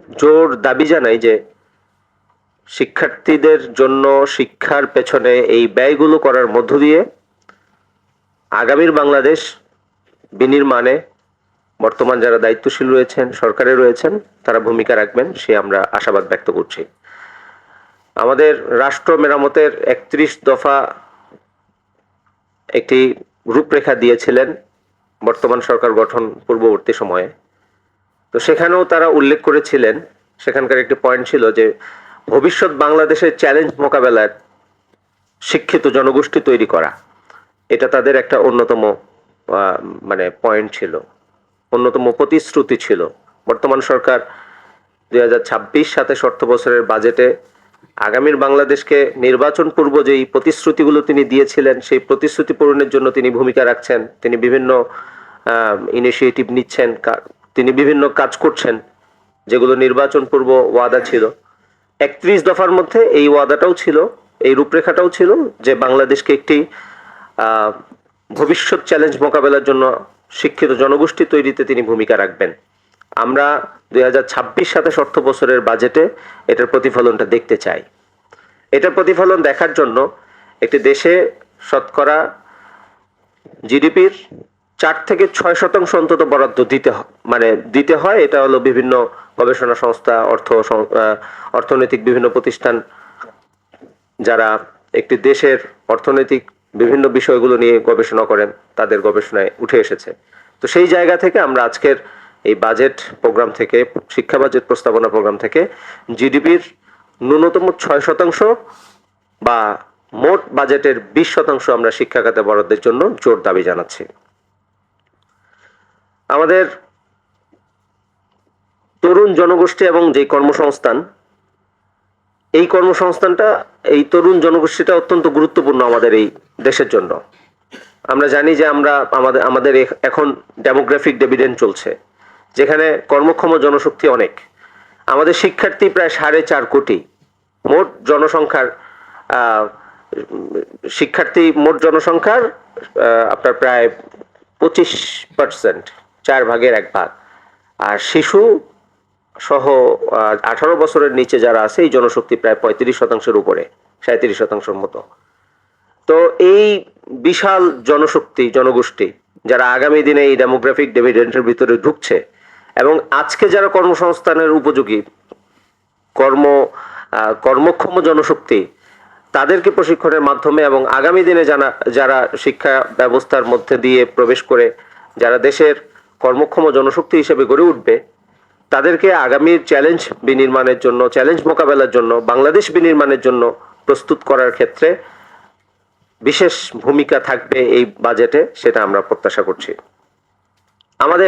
জোর দাবি জানাই যে শিক্ষার্থীদের জন্য শিক্ষার পেছনে এই ব্যয়গুলো করার মধ্য দিয়ে আগামীর বাংলাদেশ বিনির্মাণে বর্তমান যারা দায়িত্বশীল রয়েছেন, সরকারে রয়েছেন, তারা ভূমিকা রাখবেন সে আমরা আশাবাদ ব্যক্ত করছি। আমাদের রাষ্ট্র মেরামতের ৩১ দফা একটি রূপরেখা দিয়েছিলেন বর্তমান সরকার গঠন পূর্ববর্তী সময়ে। তো সেখানেও তারা উল্লেখ করেছিলেন, সেখানকার একটি পয়েন্ট ছিল যে ভবিষ্যৎ বাংলাদেশের চ্যালেঞ্জ মোকাবেলার শিক্ষিত জনগোষ্ঠী তৈরি করা, এটা তাদের একটা অন্যতম পয়েন্ট ছিল, অন্যতম প্রতিশ্রুতি ছিল। বর্তমান সরকার 2026-27 অর্থ বছরের বাজেটে আগামীর বাংলাদেশকে নির্বাচন পূর্ব যেই প্রতিশ্রুতিগুলো তিনি দিয়েছিলেন সেই প্রতিশ্রুতি পূরণের জন্য তিনি ভূমিকা রাখছেন, তিনি বিভিন্ন ইনিশিয়েটিভ নিচ্ছেন, তিনি বিভিন্ন কাজ করছেন যেগুলো নির্বাচন পূর্ব ওয়াদা ছিল। 31 দফার মধ্যে এই ওয়াদাটাও ছিল, এই রূপরেখাটাও ছিল যে বাংলাদেশকে একটি ভবিষ্যৎ চ্যালেঞ্জ মোকাবেলার জন্য শিক্ষিত জনগোষ্ঠী তৈরিতে তিনি ভূমিকা রাখবেন। আমরা 2026-27 অর্থ বছরের বাজেটে এটার প্রতিফলনটা দেখতে চাই। এটার প্রতিফলন দেখার জন্য একটি দেশে শতকরা জিডিপির 4 থেকে 6% অন্তত বরাদ্দ দিতে হয়। এটা হলো বিভিন্ন গবেষণা সংস্থা, অর্থনৈতিক বিভিন্ন প্রতিষ্ঠান যারা একটি দেশের অর্থনৈতিক বিভিন্ন বিষয়গুলো নিয়ে গবেষণা করেন, তাদের গবেষণায় উঠে এসেছে। তো সেই জায়গা থেকে আমরা আজকের এই বাজেট প্রোগ্রাম থেকে, শিক্ষা বাজেট প্রস্তাবনা প্রোগ্রাম থেকে জিডিপির ন্যূনতম 6% বা মোট বাজেটের 20% আমরা শিক্ষা খাতে বরাদ্দের জন্য জোর দাবি জানাচ্ছি। আমাদের তরুণ জনগোষ্ঠী এবং যে কর্মসংস্থান, এই কর্মসংস্থানটা, এই তরুণ জনগোষ্ঠীটা অত্যন্ত গুরুত্বপূর্ণ আমাদের এই দেশের জন্য। আমরা জানি যে আমাদের এখন ডেমোগ্রাফিক ডিভিডেন্ড চলছে, যেখানে কর্মক্ষম জনশক্তি অনেক। আমাদের শিক্ষার্থী প্রায় 4.5 কোটি। মোট জনসংখ্যার মোট জনসংখ্যার আপনার প্রায় 25%, 4 ভাগের 1 ভাগ। আর শিশু সহ 18 বছরের নিচে যারা আছে এই জনশক্তি প্রায় 35%-এর উপরে, 37%-এর মতো। তো এই বিশাল জনগোষ্ঠী যারা আগামী দিনে এই ডেমোগ্রাফিক ডিভিডেন্ডের ভিতরে ঢুকছে এবং আজকে যারা কর্মসংস্থানের উপযোগী কর্মক্ষম জনশক্তি, তাদেরকে প্রশিক্ষণের মাধ্যমে এবং আগামী দিনে যারা শিক্ষা ব্যবস্থার মধ্যে দিয়ে প্রবেশ করে যারা দেশের কর্মক্ষম জনশক্তি হিসেবে গড়ে উঠবে, তাদেরকে আগামীর চ্যালেঞ্জ বিনির্মাণের জন্য, চ্যালেঞ্জ মোকাবেলার জন্য, বাংলাদেশ বিনির্মাণের জন্য প্রস্তুত করার ক্ষেত্রে বিশেষ ভূমিকা থাকবে এই বাজেটে, সেটা আমরা প্রত্যাশা করছি। আমাদের